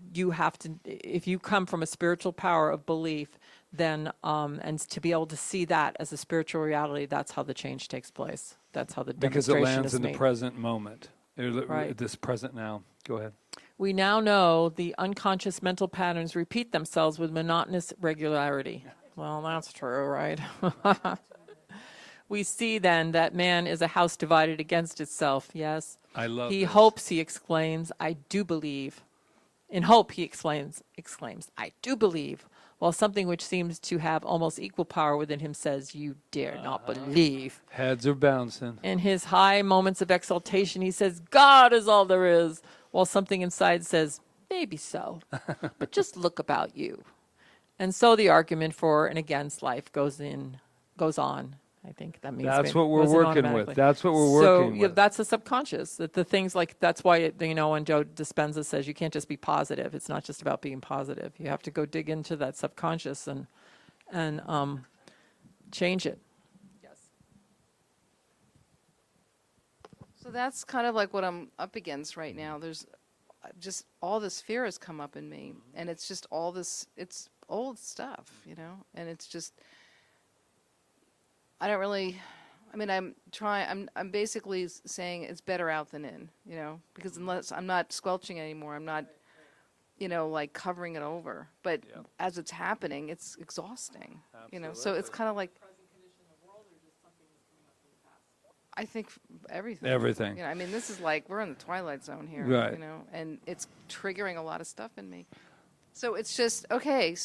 if you come from a spiritual power of belief, then, and to be able to see that as a spiritual reality, that's how the change takes place. That's how the Because it demonstration lands is in the made. present moment. Right. This present now. Go ahead. We now know the unconscious mental patterns repeat themselves with monotonous regularity. Well, that's true, right? We see then that man is a house divided against itself, yes? I love He this. hopes, he exclaims, I do believe. In hope, he exclaims, I do believe, while something which seems to have almost equal power within him says, you dare not believe. Heads are bouncing. In his high moments of exaltation, he says, God is all there is, while something inside says, maybe so, but just look about you. And so the argument for and against life goes on. I think that means That's what we're goes in working with. automatically. That's what we're So working yeah, with. that's the subconscious. That the things like that's why when Joe Dispenza says you can't just be positive. It's not just about being positive. You have to go dig into that subconscious and change it. Yes. So that's kind of like what I'm up against right now. There's just all this fear has come up in me, and it's just all this, it's old stuff, and it's just, I don't really, I mean, I'm basically saying it's better out than in, because unless I'm not squelching it anymore, I'm not, like covering it over. But Yeah. as it's happening, it's exhausting, so it's kind of like, I think everything. Everything. I mean, this is like, we're in the twilight zone here, Right. and it's triggering a lot of stuff in me. So it's just, okay,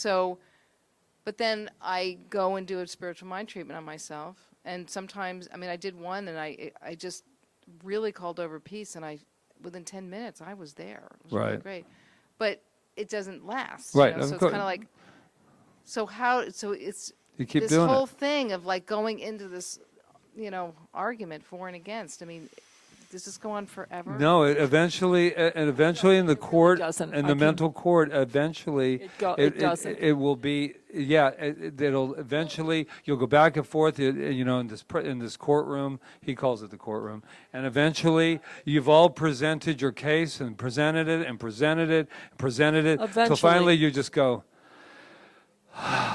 but then I go and do a spiritual mind treatment on myself. And sometimes, I mean, I did one and I just really called over peace, and within 10 minutes, I was there. It was really Right. great. But it doesn't last. Right, So of it's course. kind of like, so it's You keep this doing whole it. thing of like going into this, argument for and against. I mean, does this go on forever? No, eventually in the court, doesn't. in I the can- mental court, eventually It doesn't. it will be yeah, it'll eventually, you'll go back and forth, in this courtroom. He calls it the courtroom. And eventually, you've all presented your case and presented it and presented it and presented it. Till finally Eventually. you just go,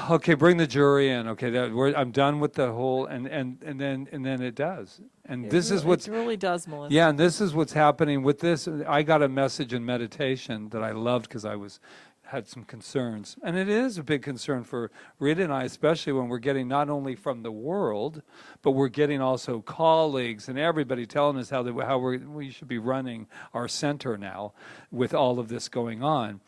okay, bring the jury in. Okay, I'm done with the whole, and then it does. And this is what's, It really does, Melissa. yeah, and this is what's happening with this. I got a message in meditation that I loved because had some concerns. And it is a big concern for Rita and I, especially when we're getting not only from the world, but we're getting also colleagues and everybody telling us how we should be running our center now with all of this going on.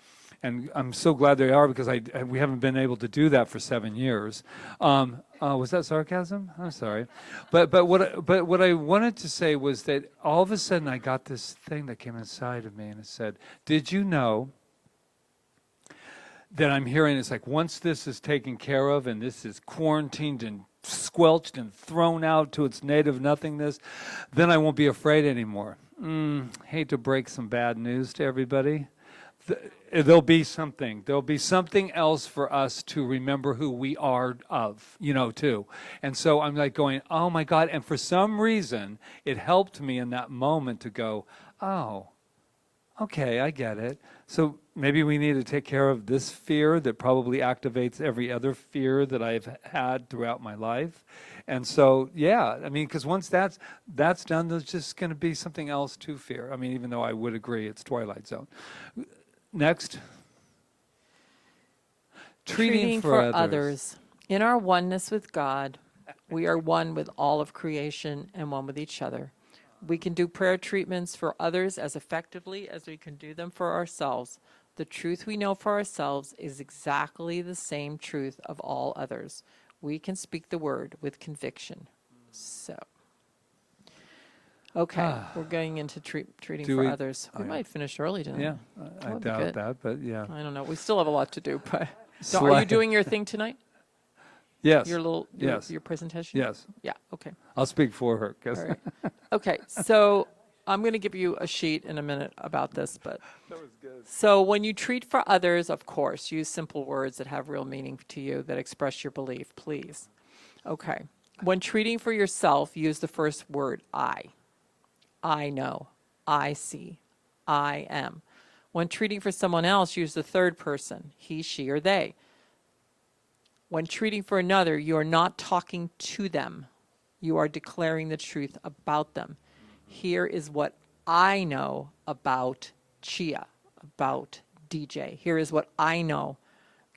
And I'm so glad they are, because we haven't been able to do that for 7 years. Was that sarcasm? I'm sorry. But what I wanted to say was that all of a sudden I got this thing that came inside of me, and it said, did you know that I'm hearing? It's like, once this is taken care of and this is quarantined and squelched and thrown out to its native nothingness, then I won't be afraid anymore. Hate to break some bad news to everybody. There'll be something else for us to remember who we are of, too. And so I'm like going, oh my God. And for some reason, it helped me in that moment to go, oh, okay, I get it. So maybe we need to take care of this fear that probably activates every other fear that I've had throughout my life. And so, yeah, I mean, because once that's done, there's just going to be something else to fear. I mean, even though I would agree it's Twilight Zone. Next. Treating for others. In our oneness with God, we are one with all of creation and one with each other. We can do prayer treatments for others as effectively as we can do them for ourselves. The truth we know for ourselves is exactly the same truth of all others. We can speak the word with conviction. So, okay, we're going into treating for others. We might finish early tonight. Yeah, I would be doubt good. that, but yeah. I don't know. We still have a lot to do, but so are you doing your thing tonight? Yes. Your Yes. your presentation? Yes. Yeah, okay. I'll speak for her. 'Cause All right. Okay, so I'm going to give you a sheet in a minute about this, but that was good. so when you treat for others, of course, use simple words that have real meaning to you, that express your belief, please. Okay. When treating for yourself, use the first word, I. I know. I see. I am. When treating for someone else, use the third person, he, she, or they. When treating for another, you are not talking to them. You are declaring the truth about them. Here is what I know about Chia, about DJ. Here is what I know.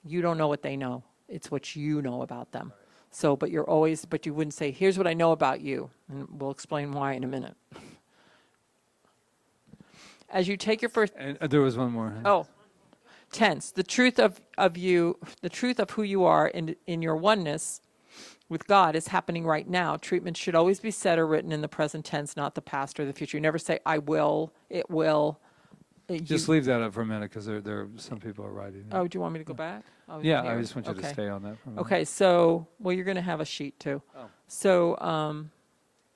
You don't know what they know. It's what you know about them. So, but you wouldn't say, here's what I know about you. And we'll explain why in a minute. As you take your first, And there was one more. tense, the truth of you, the truth of who you are in your oneness with God is happening right now. Treatment should always be said or written in the present tense, not the past or the future. You never say, I will, it will. Just leave that up for a minute, because some people are writing. Oh, do you want me to go back? Oh, Yeah, here. I just want you to Okay. stay on that for a minute. Okay, so, well, you're going to have a sheet too. Oh. So,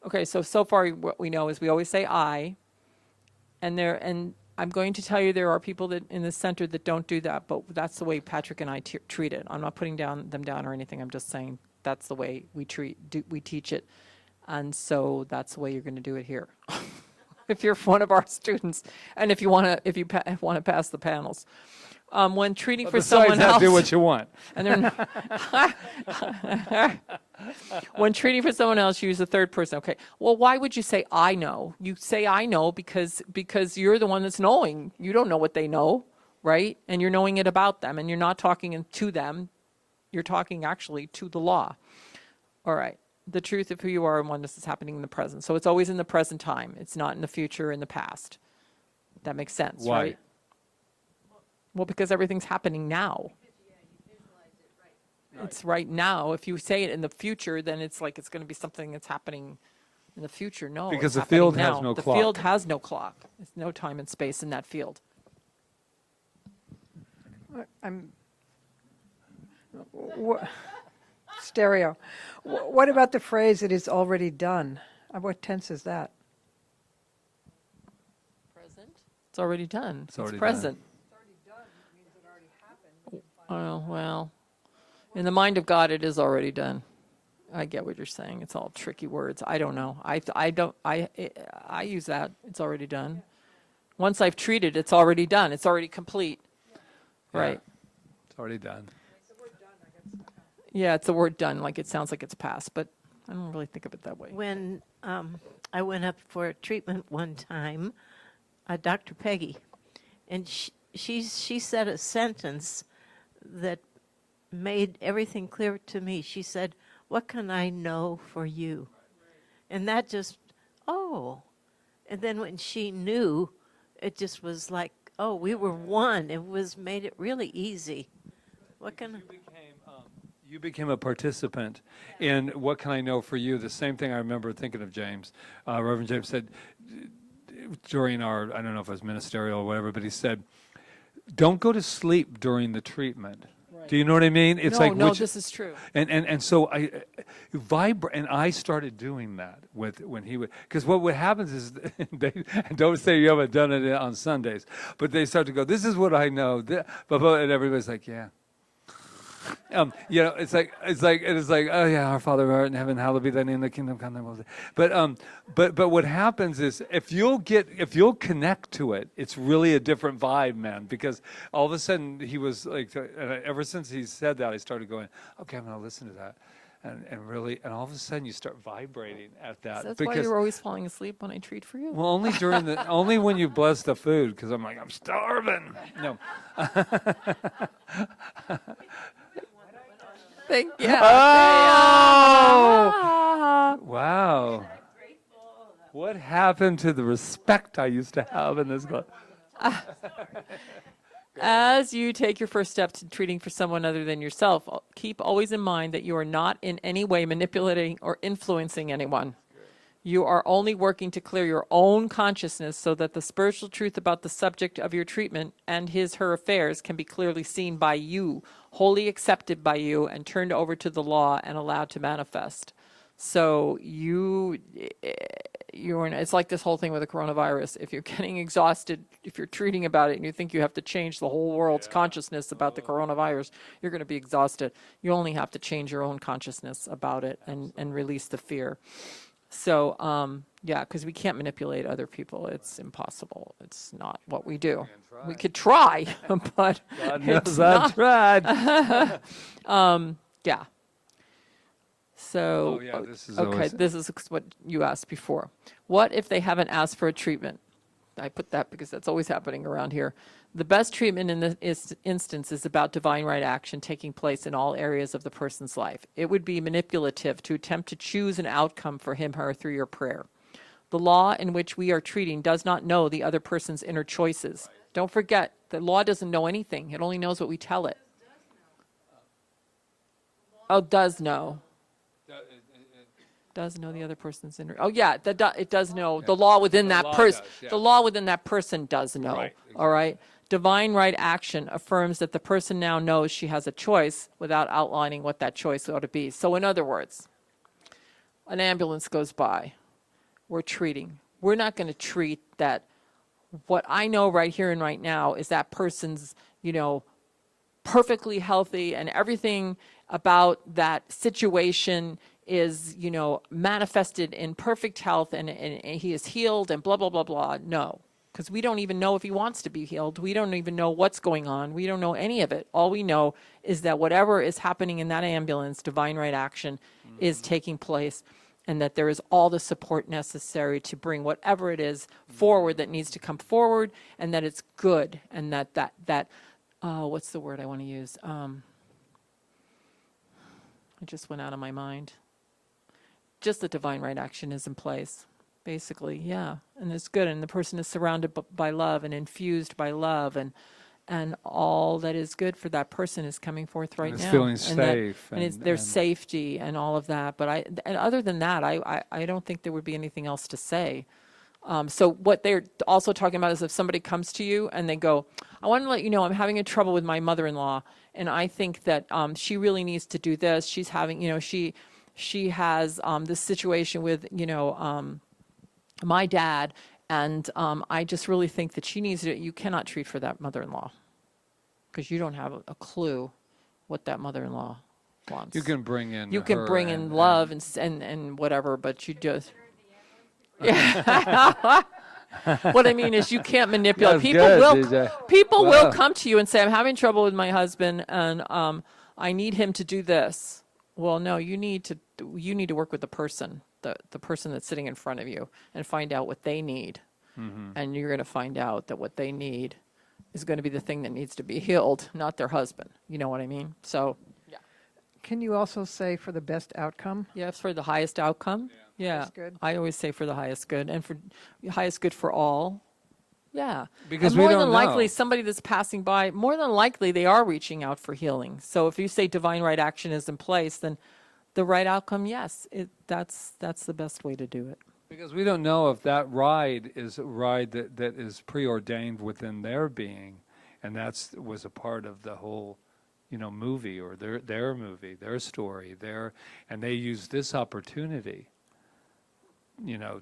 okay, so far what we know is we always say I, and I'm going to tell you there are people that in the center that don't do that, but that's the way Patrick and I treat it. I'm not putting them down or anything. I'm just saying that's the way we teach it, and so that's the way you're going to do it here. If you're one of our students, and if you want to pass the panels, when treating for someone Besides that, else, do what you want. and they're when treating for someone else, use the third person. Okay. Well, why would you say I know? You say I know because you're the one that's knowing. You don't know what they know, right? And you're knowing it about them, and you're not talking to them. You're talking actually to the law. All right. The truth of who you are and oneness is happening in the present. So it's always in the present time. It's not in the future or in the past. That makes sense, Why? right? Well, because everything's happening now. It's right now. If you say it in the future, then it's like it's going to be something that's happening in the future. No, Because it's the field happening has now. no The clock. field has no clock. There's no time and space in that field. Stereo. What about the phrase, it is already done? What tense is that? Present. It's already done. It's already present. done. Oh, well, In the mind of God, it is already done. I get what you're saying. It's all tricky words. I don't know. I use that. It's already done. Once I've treated, it's already done. It's already complete. Yeah. Right. It's already done. Yeah, it's the word done. Like it sounds like it's past, but I don't really think of it that way. When I went up for treatment one time, Dr. Peggy, and she said a sentence that made everything clear to me. She said, "What can I know for you?" And that just, oh. And then when she knew, it just was like, oh, we were one. It was made it really easy. What can I... You became a participant in what can I know for you. The same thing I remember thinking of James. Reverend James said during our, I don't know if it was ministerial or whatever, but he said, don't go to sleep during the treatment. Do you know what I mean? It's This is true. And so I vibrate, and I started doing that with when he would, because what happens is they don't say you haven't done it on Sundays, but they start to go, this is what I know, and everybody's like, yeah. It's like, oh yeah, our Father who art in heaven, hallowed be thy name, the kingdom come. But what happens is if you'll connect to it, it's really a different vibe, man. Because all of a sudden he was like, ever since he said that, I started going, okay, I'm going to listen to that, and all of a sudden you start vibrating at that. So that's because, why you're always falling asleep when I treat for you. well, only when you bless the food, because I'm like, I'm starving. No. Oh! Wow. What happened to the respect I used to have in this club? As you take your first step to treating for someone other than yourself, keep always in mind that you are not in any way manipulating or influencing anyone. You are only working to clear your own consciousness so that the spiritual truth about the subject of your treatment and her affairs can be clearly seen by you, wholly accepted by you, and turned over to the law and allowed to manifest. So it's like this whole thing with the coronavirus. If you're getting exhausted, if you're treating about it and you think you have to change the whole world's consciousness about the coronavirus, you're going to be exhausted. You only have to change your own consciousness about it and release the fear. So, because we can't manipulate other people. It's impossible. It's not what we do. We could try, but God it's knows I've tried. yeah. So, this is okay, always... this is what you asked before. What if they haven't asked for a treatment? I put that because that's always happening around here. The best treatment in this instance is about divine right action taking place in all areas of the person's life. It would be manipulative to attempt to choose an outcome for him or her through your prayer. The law in which we are treating does not know the other person's inner choices. Don't forget, the law doesn't know anything. It only knows what we tell it. Oh, does know. Does know the other person's inner. Oh yeah, it does know. The law within that person. The law within that person does know. Right, exactly. All right. Divine right action affirms that the person now knows she has a choice without outlining what that choice ought to be. So in other words, an ambulance goes by. We're treating. We're not going to treat that. What I know right here and right now is that person's, perfectly healthy and everything about that situation is, manifested in perfect health and he is healed and blah, blah, blah, blah. No, because we don't even know if he wants to be healed. We don't even know what's going on. We don't know any of it. All we know is that whatever is happening in that ambulance, divine right action, is taking place, and that there is all the support necessary to bring whatever it is forward that needs to come forward, and that it's good, and that what's the word I want to use? It just went out of my mind. Just the divine right action is in place, basically, yeah. And it's good, and the person is surrounded by love and infused by love, and all that is good for that person is coming forth right now. It's feeling safe. And there's safety and all of that. But other than that, I don't think there would be anything else to say. So what they're also talking about is if somebody comes to you and they go, I want to let you know I'm having a trouble with my mother-in-law, and I think that she really needs to do this. She's having, she has this situation with, my dad, and I just really think that she needs to, you cannot treat for that mother-in-law because you don't have a clue what that mother-in-law wants. You can bring in You can her bring in and- love and whatever, but you just. Yeah. What I mean is, you can't manipulate. That's People good, will. DJ. People will Wow. come to you and say, "I'm having trouble with my husband, and I need him to do this." Well, no, you need to work with the person, the person that's sitting in front of you, and find out what they need. And you're going to find out that what they need is going to be the thing that needs to be healed, not their husband. You know what I mean? So, Can you also say for the best outcome? yeah, for the highest outcome. Yeah, Highest good. I always say for the highest good, and for highest good for all. Yeah, Because and we more don't than likely, know. somebody that's passing by, more than likely, they are reaching out for healing. So if you say divine right action is in place, then the right outcome, yes, that's the best way to do it. Because we don't know if that ride is a ride that is preordained within their being, and was a part of the whole, movie, or their movie, their story, and they use this opportunity,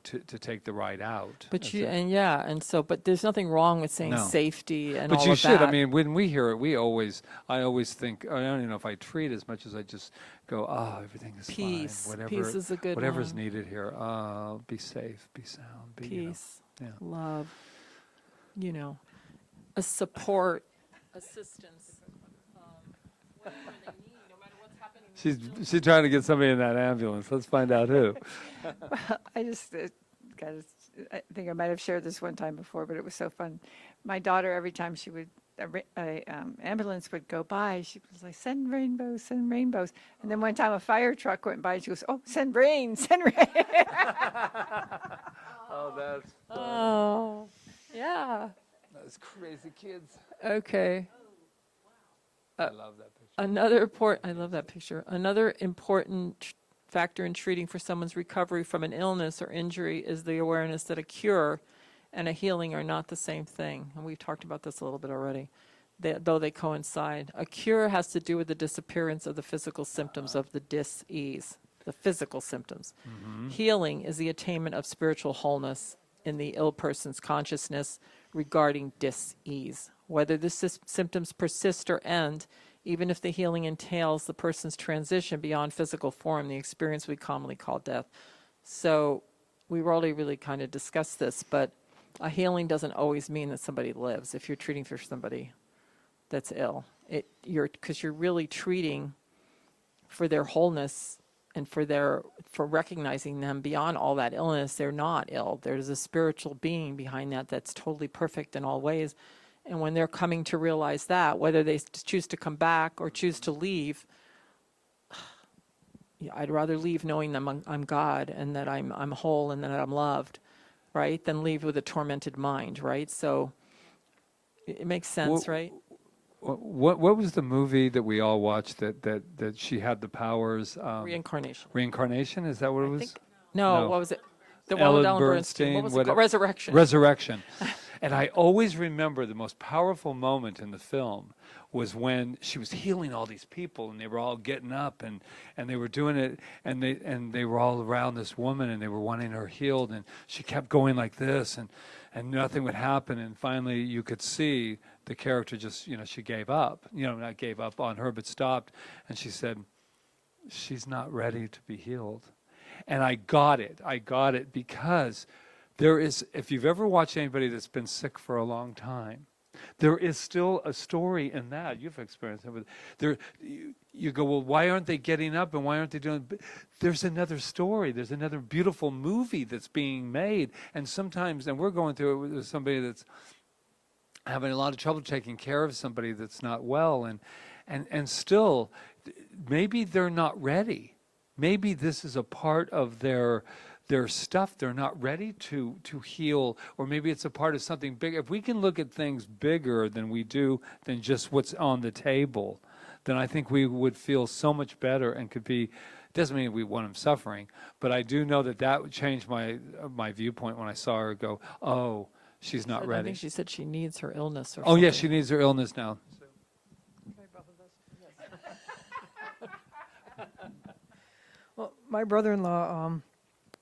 to take the ride out. But That's you it. but there's nothing wrong with saying No. safety and But all you of should. that. I mean, when we hear it, I always think, I don't even know if I treat as much as I just go, everything is Peace. fine. Whatever, Peace is a good whatever's one. needed here. Be safe, be sound, be Peace, Yeah. love, a support, assistance. Whatever they need, no matter what's happening. She's trying to get somebody in that ambulance. Let's find out who. I just I think I might have shared this one time before, but it was so fun. My daughter, every time she would ambulance would go by, she was like, "Send rainbows, send rainbows." And then one time a fire truck went by, and she goes, "Oh, send rain, send rain." Oh, that's Oh, yeah. Those crazy kids. Okay. I love that picture. I love that picture. Another important factor in treating for someone's recovery from an illness or injury is the awareness that a cure and a healing are not the same thing. And we've talked about this a little bit already, though they coincide. A cure has to do with the disappearance of the physical symptoms of the dis-ease, the physical symptoms. Healing is the attainment of spiritual wholeness in the ill person's consciousness regarding dis-ease. Whether the symptoms persist or end, even if the healing entails the person's transition beyond physical form, the experience we commonly call death. So we've already really kind of discussed this, but a healing doesn't always mean that somebody lives. If you're treating for somebody that's ill, because you're really treating for their wholeness and for recognizing them beyond all that illness. They're not ill. There's a spiritual being behind that that's totally perfect in all ways. And when they're coming to realize that, whether they choose to come back or choose to leave, I'd rather leave knowing that I'm God and that I'm whole and that I'm loved, right? Than leave with a tormented mind, right? So it makes sense, Well, right? What was the movie that we all watched that she had the powers? Reincarnation. Reincarnation? Is that what it was? think- No, No. what was it? The one with Ellen Ellen Bernstein. What was it called? Resurrection. Resurrection. And I always remember the most powerful moment in the film was when she was healing all these people, and they were all getting up and they were doing it, and they were all around this woman, and they were wanting her healed, and she kept going like this, and nothing would happen, and finally you could see the character just, she gave up, not gave up on her, but stopped, and she said, she's not ready to be healed. And I got it because there is, if you've ever watched anybody that's been sick for a long time, there is still a story in that. You've experienced it. There, you go, well, why aren't they getting up and why aren't they doing? But there's another story. There's another beautiful movie that's being made. And sometimes, and we're going through it with somebody that's having a lot of trouble taking care of somebody that's not well, and still, maybe they're not ready. Maybe this is a part of their stuff. They're not ready to heal, or maybe it's a part of something big. If we can look at things bigger than we do than just what's on the table, then I think we would feel so much better and could be. Doesn't mean we want them suffering, but I do know that would change my viewpoint when I saw her go, oh, she's not I ready. think she said she needs her illness or Oh something. yeah, she needs her illness now. Well, my brother-in-law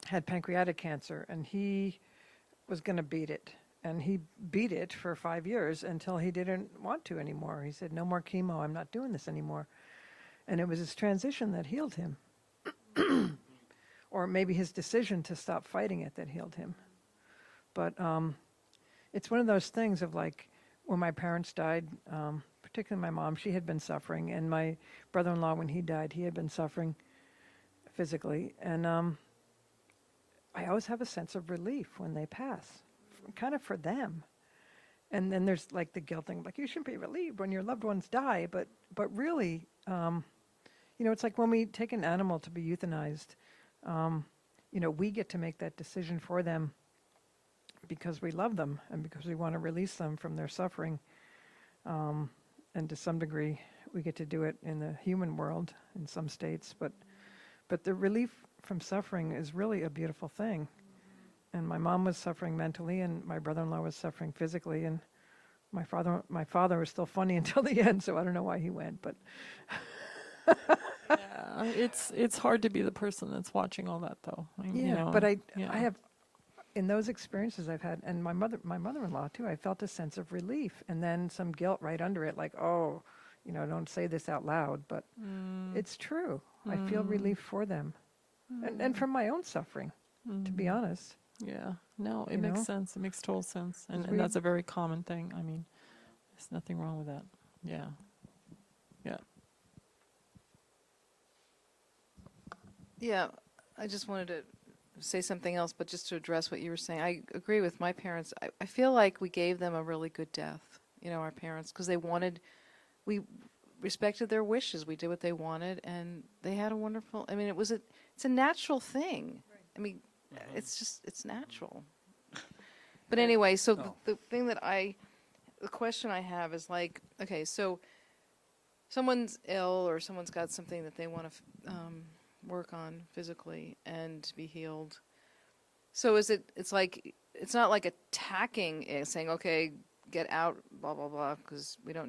had pancreatic cancer, and he was going to beat it. And he beat it for 5 years until he didn't want to anymore. He said, no more chemo. I'm not doing this anymore. And it was his transition that healed him. Or maybe his decision to stop fighting it that healed him. But it's one of those things of like, when my parents died, particularly my mom, she had been suffering, and my brother-in-law, when he died, he had been suffering physically. And I always have a sense of relief when they pass, kind of for them. And then there's like the guilt thing, like you shouldn't be relieved when your loved ones die, but really, it's like when we take an animal to be euthanized, we get to make that decision for them because we love them and because we want to release them from their suffering. And to some degree, we get to do it in the human world in some states, but the relief from suffering is really a beautiful thing. And my mom was suffering mentally, and my brother-in-law was suffering physically, and my father was still funny until the end, so I don't know why he went, but Yeah, it's hard to be the person that's watching all that, though. But I yeah. have, in those experiences I've had, and my mother-in-law too, I felt a sense of relief, and then some guilt right under it, like, oh, don't say this out loud, but it's true. I feel relief for them, and from my own suffering, to be honest. Yeah, no, it makes sense. It makes total sense, and we- that's a very common thing. I mean, there's nothing wrong with that. Yeah, yeah. Yeah, I just wanted to say something else, but just to address what you were saying. I agree with my parents. I feel like we gave them a really good death, our parents, because we respected their wishes. We did what they wanted, and they had a wonderful, it's a natural thing. I mean, it's natural. But anyway, so the question I have is like, okay, so someone's ill or someone's got something that they want to work on physically and be healed. So it's not like attacking it, saying, okay, get out, blah, blah, blah, because we don't